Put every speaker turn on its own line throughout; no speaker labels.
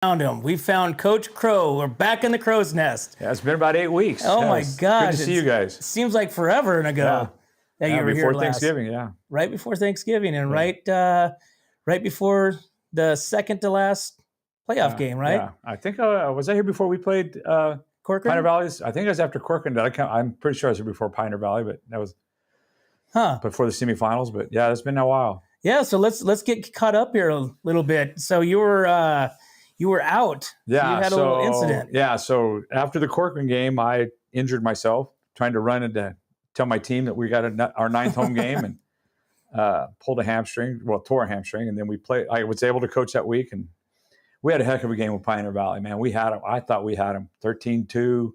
Found him. We found Coach Crow. We're back in the crow's nest.
Yeah, it's been about 8 weeks.
Oh my gosh.
Good to see you guys.
Seems like forever ago that you were here
before
last.
Thanksgiving, yeah.
Right before Thanksgiving and right before the second to last playoff game, right?
Yeah. I think was I here before we played
Corcoran?
Pioneer Valley? I think it was after Corcoran. I'm pretty sure I was here before Pioneer Valley, but that was before the semifinals. But yeah, it's been a while.
Yeah, so let's get caught up here a little bit. So you were out.
Yeah,
you had a little incident.
Yeah, so after the Corcoran game, I injured myself trying to run and to tell my team that we got our 9th home game and pulled a hamstring. Well, tore a hamstring, and then we played. I was able to coach that week, and we had a heck of a game with Pioneer Valley. Man, we had them. I thought we had them 13-2,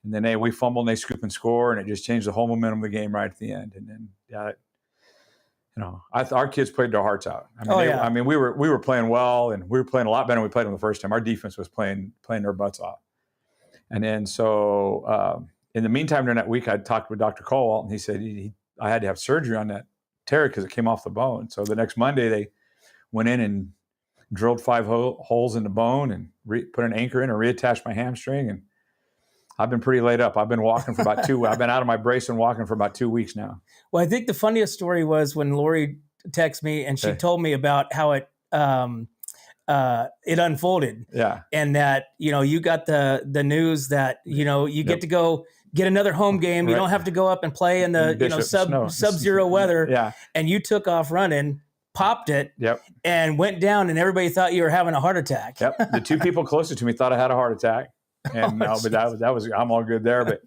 and then we fumbled and they scoop and score, and it just changed the whole momentum of the game right at the end. And then our kids played their hearts out. I mean, we were playing well, and we were playing a lot better than we played them the first time. Our defense was playing their butts off. And then in the meantime, during that week, I talked with Dr. Colwell, and he said I had to have surgery on that tear because it came off the bone. So the next Monday, they went in and drilled 5 holes in the bone and put an anchor in and reattached my hamstring. And I've been pretty laid up. I've been walking for about I've been out of my brace and walking for about 2 weeks now.
Well, I think the funniest story was when Lori texted me and she told me about how it unfolded.
Yeah.
And that, you got the news that, you get to go get another home game. Right. You don't have to go up and play in the sub-zero weather.
Yeah.
And you took off running, popped it, and went down, and everybody thought you were having a heart attack.
Yep. The 2 people closest to me thought I had a heart attack. And but that was I'm all good there. But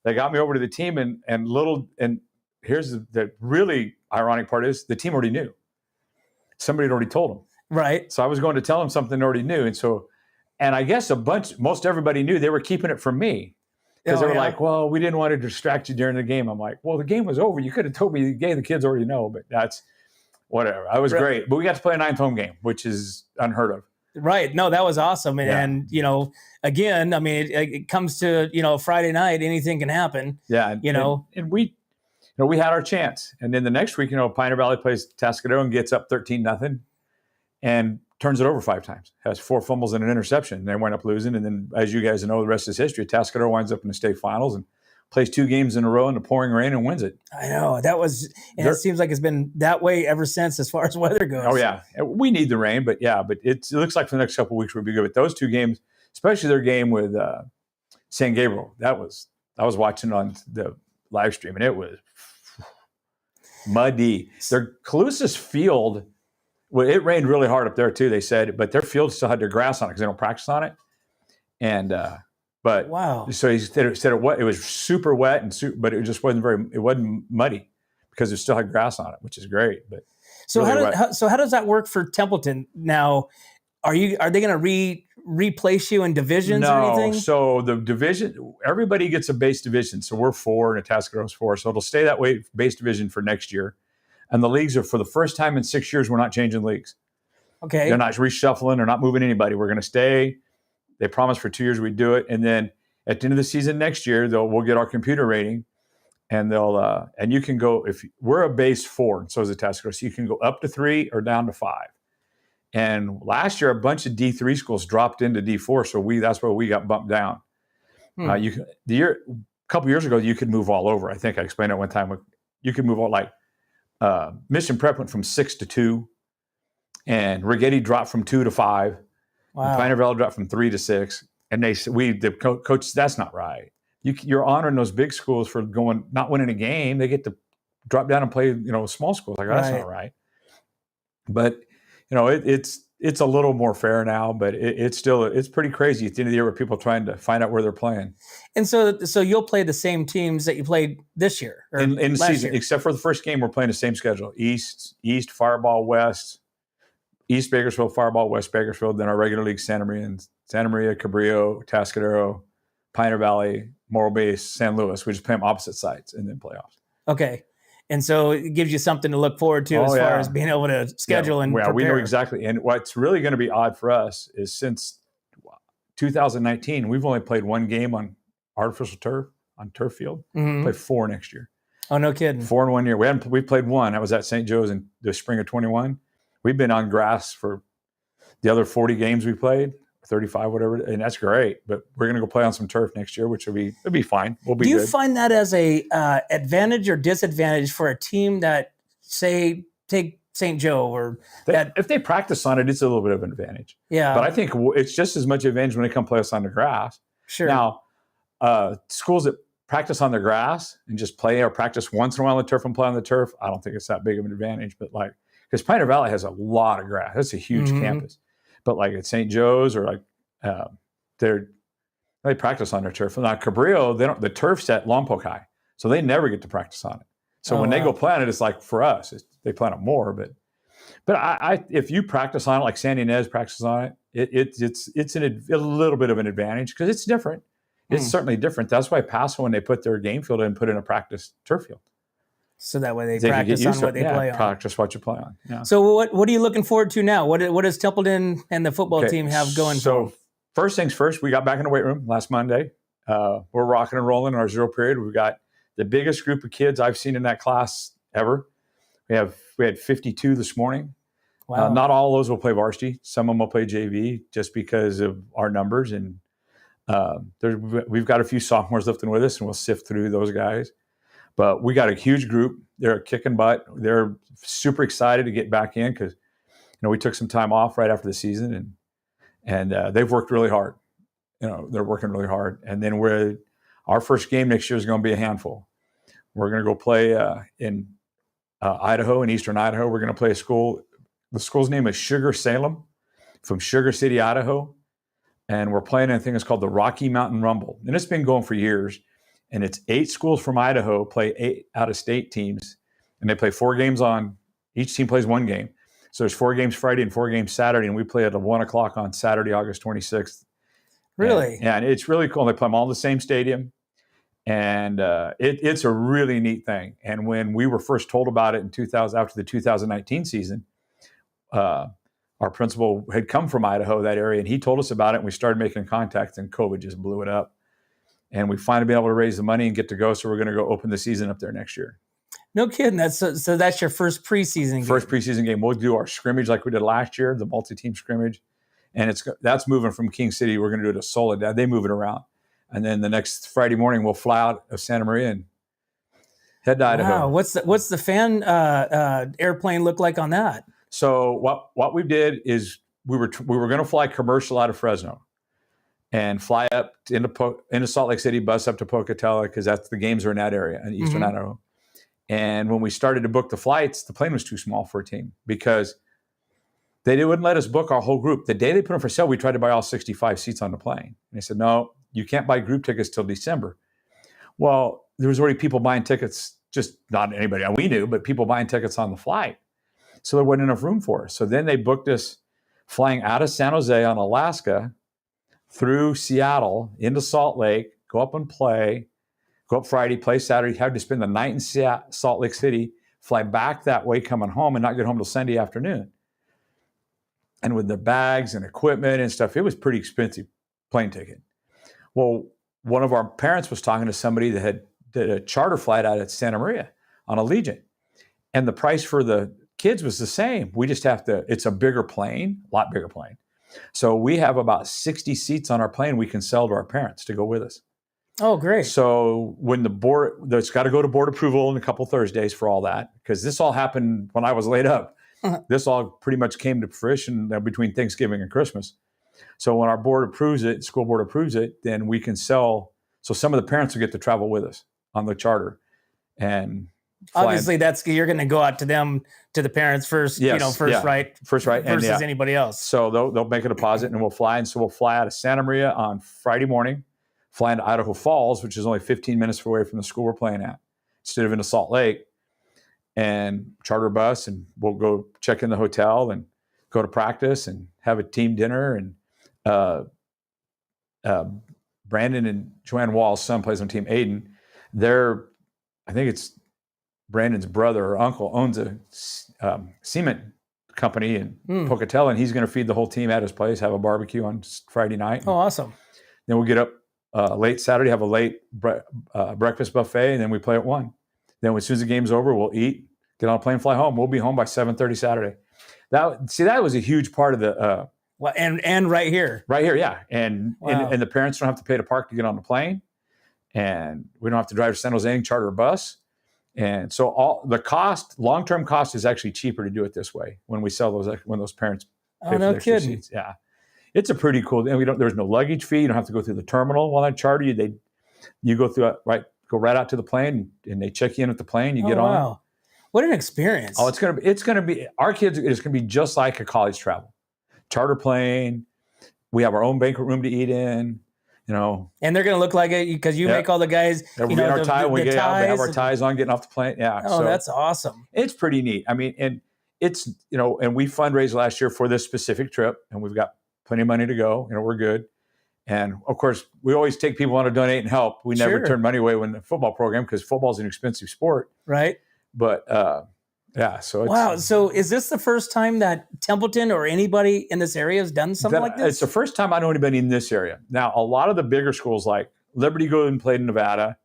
they got me over to the team, and here's the really ironic part is the team already knew. Somebody had already told them.
Right.
So I was going to tell them something they already knew, and I guess most everybody knew. They were keeping it from me because they were like, "Well, we didn't want to distract you during the game." I'm like, "Well, the game was over. You could have told me. The kids already know." But that's whatever. I was great, but we got to play a 9th home game, which is unheard of.
Right. No, that was awesome. And again, I mean, it comes to, Friday night, anything can happen.
Yeah. And we had our chance. And then the next week, Pioneer Valley plays Tascadero and gets up 13-0 and turns it over 5 times, has 4 fumbles and an interception. And they wind up losing. And then, as you guys know, the rest is history. Tascadero winds up in the state finals and plays 2 games in a row in the pouring rain and wins it.
I know. It seems like it's been that way ever since as far as weather goes.
Oh, yeah. We need the rain, but it looks like for the next couple of weeks we'll be good. But those 2 games, especially their game with San Gabriel, I was watching on the live stream, and it was muddy. Their Calusas field, it rained really hard up there too, they said, but their field still had their grass on it because they don't practice on it. And but
wow.
So he said it was super wet but it just wasn't muddy because it still had grass on it, which is great. But
so really how does that work for Templeton now? Are they going to replace you in divisions or anything?
No. So the division, everybody gets a base division. So we're 4 and Atascadero's 4. So it'll stay that way, base division for next year. And the leagues are, for the first time in 6 years, we're not changing leagues.
Okay.
They're not reshuffling. They're not moving anybody. We're going to stay. They promised for 2 years we'd do it. And then at the end of the season next year, we'll get our computer rating. And and you can go, if we're a base 4, and so is Atascadero, so you can go up to 3 or down to 5. And last year, a bunch of D3 schools dropped into D4, so that's where we got bumped down. A couple years ago, you could move all over. I think I explained it one time. You could move all, like Mission Prep went from 6 to 2, and Rigetti dropped from 2 to 5. Wow. Pioneer Valley dropped from 3 to 6, and the coach, that's not right. You're honoring those big schools for not winning a game. They get to drop down and play, small schools. Like, that's not right. But it's a little more fair now, but it's pretty crazy at the end of the year with people trying to find out where they're playing.
And so you'll play the same teams that you played this year or
in the season,
year.
Except for the first game, we're playing the same schedule: East Fireball, West, East Bakersfield, Fireball, West Bakersfield. Then our regular league: Santa Maria, Cabrillo, Tascadero, Pioneer Valley, Morro Bay, San Luis. We just play them opposite sides and then playoffs.
Okay. And so it gives you something to look forward to as far as being able to schedule and prepare.
We know exactly. And what's really going to be odd for us is since 2019, we've only played 1 game on artificial turf, on turf field.
Mm-hmm.
Play 4 next year.
Oh, no kidding.
4 in 1 year. We played 1. That was at St. Joe's in the spring of 21. We've been on grass for the other 40 games we played, 35, whatever, and that's great. But we're going to go play on some turf next year, which it'll be fine. We'll be good.
Do you find that as a advantage or disadvantage for a team that, say, take St. Joe or
if they practice on it, it's a little bit of an advantage.
Yeah.
But I think it's just as much advantage when they come play us on the grass.
Sure.
Now, schools that practice on the grass and just play or practice once in a while on the turf and play on the turf, I don't think it's that big of an advantage. But like, because Pioneer Valley has a lot of grass. That's a huge campus. But like at St. Joe's or like they practice on their turf. Now Cabrillo, the turf's at Lompoc High, so they never get to practice on it. So when they go play on it, it's like for us, they play on it more. But I if you practice on it like Sandy Inez practices on it, it's a little bit of an advantage because it's different. It's certainly different. That's why Paso, when they put their game field in, put in a practice turf field.
So that way they practice on what they play on.
Practice what you play on. Yeah.
So what are you looking forward to now? What does Templeton and the football team have going for them?
First things first, we got back in the weight room last Monday. We're rocking and rolling in our zero period. We've got the biggest group of kids I've seen in that class ever. We had 52 this morning.
Wow.
Not all of those will play varsity. Some of them will play JV just because of our numbers. And we've got a few sophomores lifting with us, and we'll sift through those guys. But we got a huge group. They're kicking butt. They're super excited to get back in because, we took some time off right after the season, and they've worked really hard. They're working really hard. And then our first game next year is going to be a handful. We're going to go play in Idaho, in eastern Idaho. We're going to play a school. The school's name is Sugar Salem, from Sugar City, Idaho. And we're playing a thing that's called the Rocky Mountain Rumble. And it's been going for years. And it's 8 schools from Idaho play 8 out-of-state teams. And they play 4 games each team plays 1 game. So there's 4 games Friday and 4 games Saturday. And we play at 1 o'clock on Saturday, August 26th.
Really?
And it's really cool. They play them all in the same stadium. And it's a really neat thing. And when we were first told about it in 2000, after the 2019 season, our principal had come from Idaho, that area, and he told us about it. And we started making contact, and COVID just blew it up. And we finally been able to raise the money and get to go. So we're going to go open the season up there next year.
No kidding. So that's your first preseason game.
First preseason game. We'll do our scrimmage like we did last year, the multi-team scrimmage. And that's moving from King City. We're going to do it to Soledad. They move it around. And then the next Friday morning, we'll fly out of Santa Maria and head to Idaho.
Wow. What's the fan airplane look like on that?
So what we did is we were going to fly commercial out of Fresno and fly up into Salt Lake City, bus up to Pocatello, because the games are in that area in eastern Idaho. And when we started to book the flights, the plane was too small for a team because they wouldn't let us book our whole group. The day they put them for sale, we tried to buy all 65 seats on the plane. And they said, no, you can't buy group tickets till December. Well, there was already people buying tickets, just not anybody we knew, but people buying tickets on the flight. So there wasn't enough room for us. So then they booked us flying out of San Jose on Alaska through Seattle into Salt Lake, go up and play, go up Friday, play Saturday, have to spend the night in Salt Lake City, fly back that way coming home and not get home till Sunday afternoon. And with the bags and equipment and stuff, it was pretty expensive plane ticket. Well, one of our parents was talking to somebody that did a charter flight out at Santa Maria on Allegiant. And the price for the kids was the same. We just it's a bigger plane, a lot bigger plane. So we have about 60 seats on our plane we can sell to our parents to go with us.
Oh, great.
So when it's got to go to board approval in a couple Thursdays for all that, because this all happened when I was laid up. This all pretty much came to fruition between Thanksgiving and Christmas. So when our board approves it, school board approves it, then we can sell. So some of the parents will get to travel with us on the charter. And
obviously you're going to go out to the parents first,
yes,
right versus anybody else.
So they'll make a deposit and we'll fly. And so we'll fly out of Santa Maria on Friday morning, fly into Idaho Falls, which is only 15 minutes away from the school we're playing at, instead of into Salt Lake, and charter a bus, and we'll go check in the hotel and go to practice and have a team dinner. And Brandon and Joanne Wall's son plays on Team Aiden. I think it's Brandon's brother or uncle owns a cement company in Pocatello, and he's going to feed the whole team at his place, have a barbecue on Friday night.
Oh, awesome.
Then we'll get up late Saturday, have a late breakfast buffet, and then we play at 1. Then as soon as the game's over, we'll eat, get on a plane, fly home. We'll be home by 7:30 Saturday. That was a huge part of
Well, and right here.
Right here, yeah. And the parents don't have to pay to park to get on the plane. And we don't have to drive to San Jose and charter a bus. And so all the cost, long-term cost, is actually cheaper to do it this way when we sell those, when those parents pay for the extra seats. Yeah. It's a pretty cool, and there's no luggage fee. You don't have to go through the terminal while they charter you. You go through go right out to the plane, and they check you in at the plane. You get on.
Wow. What an experience.
Oh, it's gonna be our kids. It's gonna be just like a college travel, charter plane. We have our own banquet room to eat in. And
they're gonna look like it because you make all the guys.
We have our ties on, getting off the plane. Yeah.
Oh, that's awesome.
It's pretty neat. I mean, and it's and we fundraised last year for this specific trip, and we've got plenty of money to go. We're good. And of course, we always take people on to donate and help. We never turn money away when the football program, because football is an expensive sport.
Right.
But yeah, so it's,
wow. So is this the first time that Templeton or anybody in this area has done something like this?
It's the first time I know anybody in this area. Now, a lot of the bigger schools like Liberty go and played in Nevada.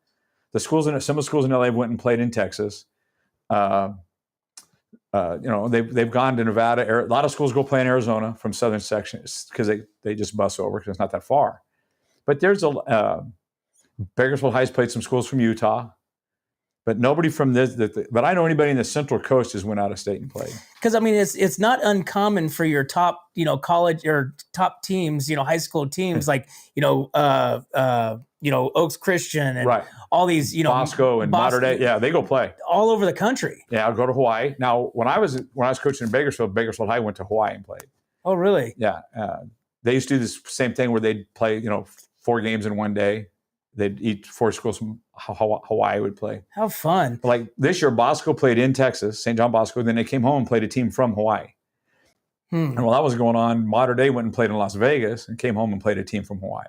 Some of the schools in LA went and played in Texas. They've gone to Nevada. A lot of schools go play in Arizona from southern sections because they just bus over because it's not that far. But there's Bakersfield High's played some schools from Utah. But nobody from but I know anybody in the Central Coast has went out of state and played.
Because I mean, it's not uncommon for your top, college or top teams, high school teams like, Oaks Christian and all these,
Bosco and Mater Dei. Yeah, they go play
all over the country.
Yeah, I'll go to Hawaii. Now, when I was coaching in Bakersfield High went to Hawaii and played.
Oh, really?
Yeah, they used to do this same thing where they'd play, 4 games in one day. They'd eat 4 schools from Hawaii would play.
How fun.
Like this year, Bosco played in Texas, St. John Bosco. Then they came home and played a team from Hawaii. And while that was going on, Mater Dei went and played in Las Vegas and came home and played a team from Hawaii.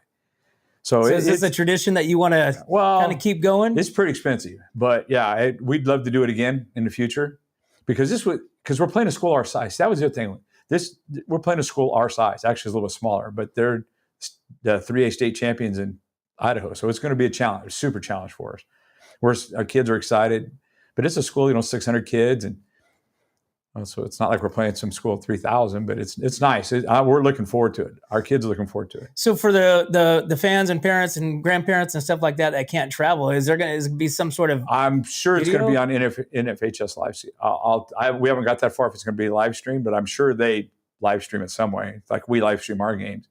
So
is this a tradition that you want to kind of keep going?
It's pretty expensive. But yeah, we'd love to do it again in the future because we're playing a school our size. That was the other thing. We're playing a school our size. Actually, it's a little bit smaller, but they're the 3A state champions in Idaho. So it's going to be a super challenge for us. Our kids are excited, but it's a school, 600 kids. And so it's not like we're playing some school of 3,000, but it's nice. We're looking forward to it. Our kids are looking forward to it.
So for the fans and parents and grandparents and stuff like that can't travel, is there going to be some sort of
I'm sure it's going to be on NFHS live. We haven't got that far if it's going to be live stream, but I'm sure they live stream it some way, like we live stream our games.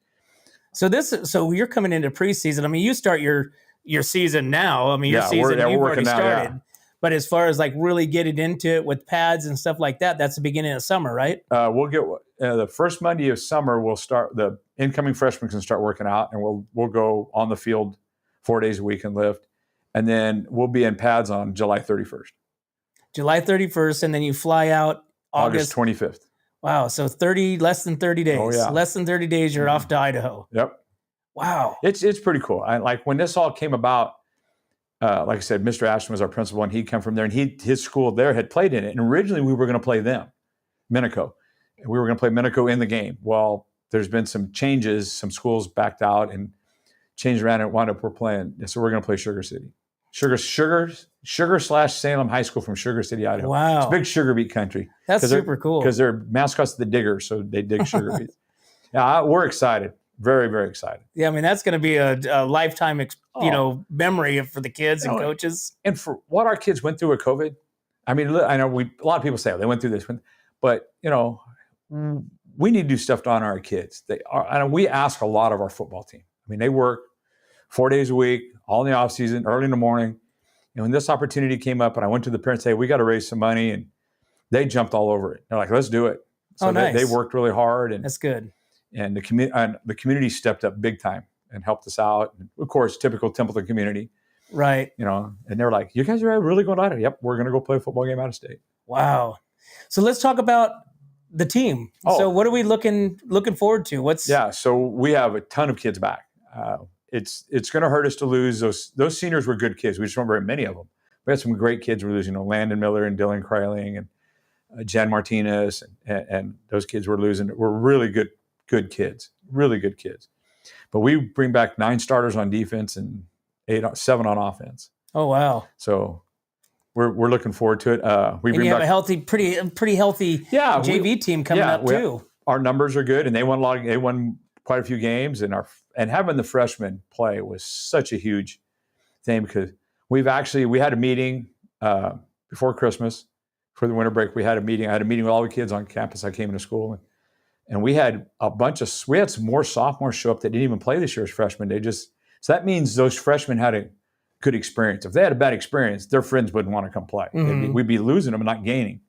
So you're coming into preseason. I mean, you start your season now. I mean, your season you've already started. Yeah. But as far as like really getting into it with pads and stuff like that, that's the beginning of summer, right?
We'll get the first Monday of summer. We'll start. The incoming freshmen can start working out, and we'll go on the field 4 days a week and lift, and then we'll be in pads on July 31st.
July 31st, and then you fly out August
25th.
Wow. So less than 30 days.
Oh, yeah.
Less than 30 days, you're off to Idaho.
Yep.
Wow.
It's pretty cool. Like when this all came about, like I said, Mr. Ashton was our principal, and he'd come from there, and his school there had played in it. And originally we were going to play them, Minico. We were going to play Minico in the game. Well, there's been some changes. Some schools backed out and changed around and wound up we're playing. So we're going to play Sugar City. Sugar/Salem High School from Sugar City, Idaho.
Wow.
It's big sugar beet country.
That's super cool.
Because they're mascots the Diggers, so they dig sugar beets. Yeah, we're excited. Very, very excited.
Yeah, I mean, that's going to be a lifetime, memory for the kids and coaches.
And for what our kids went through with COVID, I mean, I know a lot of people say they went through this, but we need to do stuff to honor our kids. We ask a lot of our football team. I mean, they work 4 days a week, all in the off season, early in the morning. And when this opportunity came up, and I went to the parents and said, "We got to raise some money," and they jumped all over it. They're like, "Let's do it." So
nice.
They worked really hard, and
that's good.
And the community stepped up big time and helped us out. And of course, typical Templeton community,
right?
And they're like, "You guys are really going out of it?" "Yep, we're going to go play a football game out of state."
Wow. So let's talk about the team. So what are we looking forward to?
So we have a ton of kids back. It's going to hurt us to lose those seniors were good kids. We just weren't very many of them. We had some great kids we're losing. Landon Miller and Dylan Kreiling and Jan Martinez and those kids we're losing. We're really good kids, really good kids. But we bring back 9 starters on defense and 7 on offense.
Oh wow!
So we're looking forward to it.
We bring back a pretty healthy JV team coming up too.
our numbers are good, and they won quite a few games, and having the freshmen play was such a huge thing because we had a meeting before Christmas for the winter break. I had a meeting with all the kids on campus. I came into school, and we had some more sophomores show up that didn't even play this year as freshmen. So that means those freshmen had a good experience. If they had a bad experience, their friends wouldn't want to come play.
Mm-hmm.
We'd be losing them and not gaining.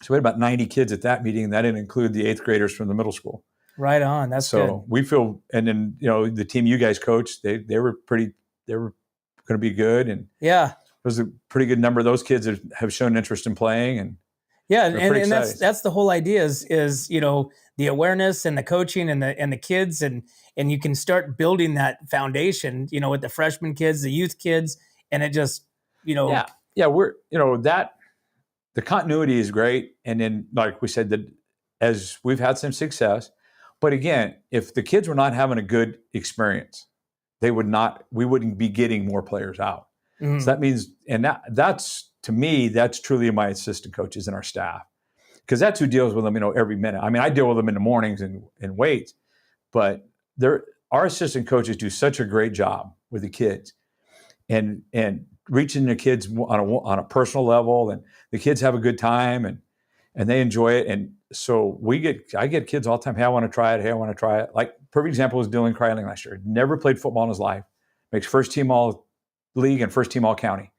So we had about 90 kids at that meeting, and that didn't include the 8th graders from the middle school.
Right on. That's
so
good.
We feel, and then the team you guys coached, they were going to be good, and
yeah,
there's a pretty good number of those kids that have shown interest in playing, and
and that's the whole idea is the awareness and the coaching and the kids, and you can start building that foundation with the freshman kids, the youth kids, and it just
we're that the continuity is great, and then like we said, that as we've had some success, but again, if the kids were not having a good experience, we wouldn't be getting more players out. Mm-hmm. So that means, and that's to me, that's truly my assistant coaches and our staff, because that's who deals with them, every minute. I mean, I deal with them in the mornings and weights, but our assistant coaches do such a great job with the kids and reaching the kids on a personal level, and the kids have a good time and they enjoy it. And so I get kids all the time. Hey, I want to try it. Hey, I want to try it. Like perfect example was Dylan Kryling last year. Never played football in his life. Makes first team all league and first team all county.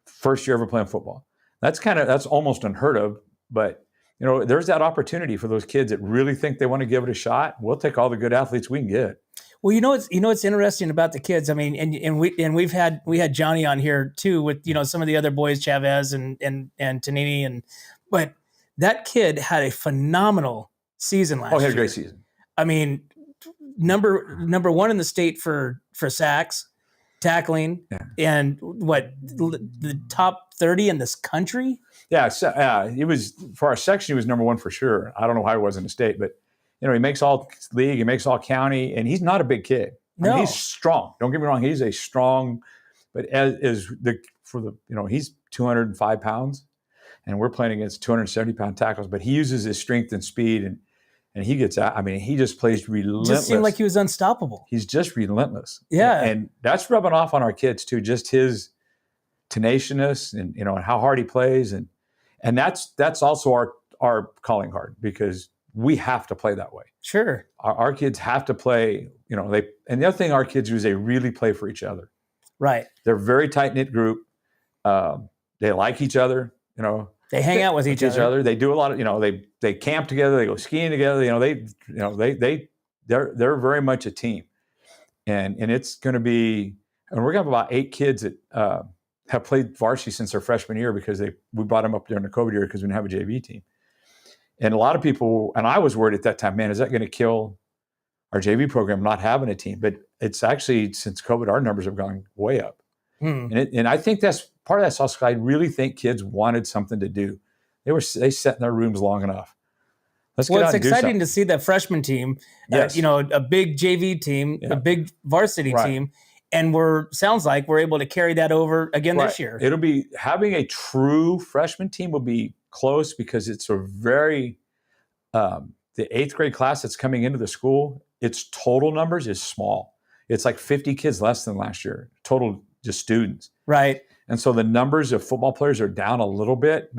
First year ever playing football. That's almost unheard of, but there's that opportunity for those kids that really think they want to give it a shot. We'll take all the good athletes we can get.
Well, what's interesting about the kids. I mean, and we had Johnny on here too with some of the other boys, Chavez and Tanini, but that kid had a phenomenal season last year.
He had a great season.
I mean, number one in the state for sacks, tackling, and the top 30 in this country.
Yeah, he was, for our section, he was number one for sure. I don't know how he was in the state, but he makes all league, he makes all county, and he's not a big kid.
No,
he's strong. Don't get me wrong, he's a strong, but he's 205 pounds, and we're playing against 270-pound tackles. But he uses his strength and speed, and he gets out. I mean, he just plays relentless.
Just seemed like he was unstoppable.
He's just relentless.
Yeah,
and that's rubbing off on our kids too. Just his tenaciousness and and how hard he plays, and that's also our calling card, because we have to play that way.
Sure,
our kids have to play. And the other thing our kids do is they really play for each other.
Right.
They're a very tight knit group. They like each other.
They hang out with each other.
They do a lot of they camp together. They go skiing together. They're very much a team, and it's going to be. And we're going to have about 8 kids that have played varsity since their freshman year, because we brought them up during the COVID year because we didn't have a JV team. And a lot of people, and I was worried at that time, man, is that going to kill our JV program not having a team? But it's actually, since COVID, our numbers have gone way up. And I think that's part of that soft. I really think kids wanted something to do. They sat in their rooms long enough. Let's get out and do something. It's
exciting to see that freshman team,
yes.
A big JV team, a big varsity team. And sounds like we're able to carry that over again this year.
It'll be, having a true freshman team will be close, because it's a very, the 8th grade class that's coming into the school, its total numbers is small. It's like 50 kids less than last year, total just students.
Right.
And so the numbers of football players are down a little bit,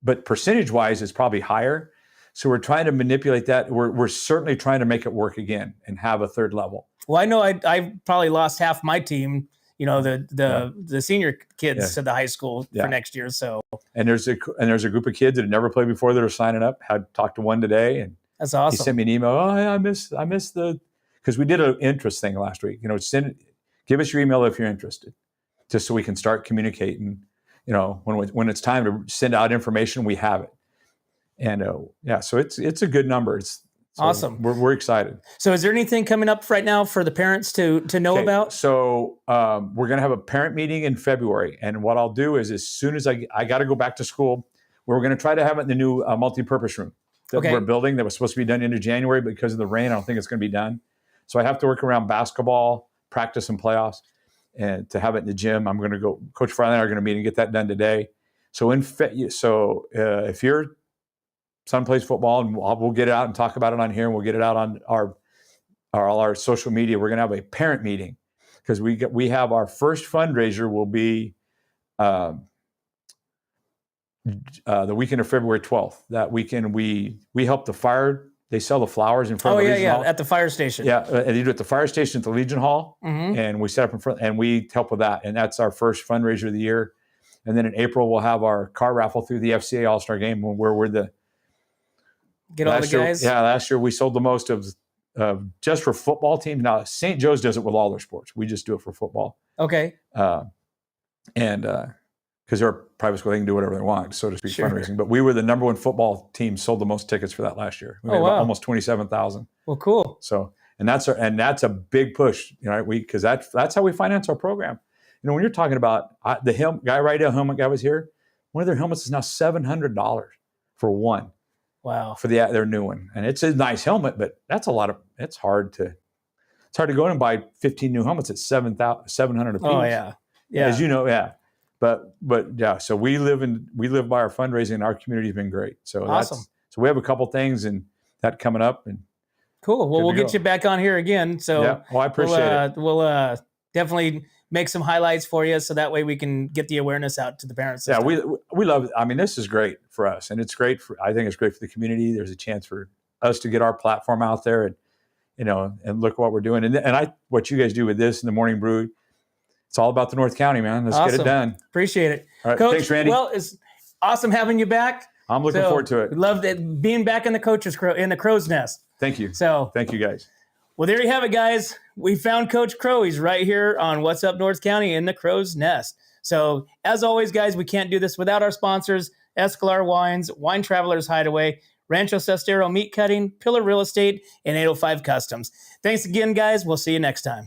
but percentage wise it's probably higher. So we're trying to manipulate that. We're certainly trying to make it work again and have a third level.
Well, I know I probably lost half my team, the senior kids to the high school for next year. So
and there's a group of kids that had never played before that are signing up. Had talked to one today, and
that's awesome.
He sent me an email. Oh, I miss because we did an interest thing last week. Give us your email if you're interested, just so we can start communicating. When it's time to send out information, we have it. And so it's a good number.
Awesome.
We're excited.
So is there anything coming up right now for the parents to know about?
So we're going to have a parent meeting in February. And what I'll do is, as soon as I got to go back to school, we're going to try to have it in the new multi-purpose room that we're building, that was supposed to be done into January, but because of the rain, I don't think it's going to be done. So I have to work around basketball, practice, and playoffs, and to have it in the gym. I'm going to go, Coach Farley and I are going to meet and get that done today. So if you're son plays football, and we'll get it out and talk about it on here, and we'll get it out on all our social media. We're going to have a parent meeting because we have our first fundraiser will be the weekend of February 12th. That weekend we help the fire. They sell the flowers in front of the Legion Hall.
At the fire station.
Yeah, and you do it at the fire station at the Legion Hall,
Mm-hmm.
and we set up in front, and we help with that. And that's our first fundraiser of the year. And then in April, we'll have our car raffle through the FCA All-Star Game where we're the
get all the guys.
Last year we sold the most of just for football teams. Now St. Joe's does it with all their sports. We just do it for football.
Okay.
And because they're a private school, they can do whatever they want, so to speak,
Sure.
fundraising. But we were the number one football team, sold the most tickets for that last year. We made about almost 27,000.
Well, cool.
So, and that's a big push, right? Because that's how we finance our program. You know, when you're talking about the helmet guy was here. One of their helmets is now $700 for one.
Wow.
For their new one, and it's a nice helmet, but that's a lot of. It's hard to go in and buy 15 new helmets at $700 a piece.
Oh yeah.
As you know, yeah. But yeah. So we live by our fundraising, and our community has been great. So
awesome.
So we have a couple things and that coming up, and
cool. Well, we'll get you back on here again. So
yeah. Well, I appreciate it.
We'll definitely make some highlights for you, so that way we can get the awareness out to the parents.
Yeah, we love it. I mean, this is great for us, and it's great I think it's great for the community. There's a chance for us to get our platform out there, and and look what we're doing. And what you guys do with this in the Morning Brew, it's all about the North County, man. Let's get it done.
Appreciate it.
All right,
Coach,
thanks, Randy.
Well, it's awesome having you back.
I'm looking forward to it.
We loved it being back in the crow's nest.
Thank you.
So
thank you, guys.
Well, there you have it, guys. We found Coach Crow. He's right here on What's Up North County in the Crow's Nest. So, as always, guys, we can't do this without our sponsors, Escalar Wines, Wine Travelers Hideaway, Rancho Sestero Meat Cutting, Pillar Real Estate, and 805 Customs. Thanks again, guys. We'll see you next time.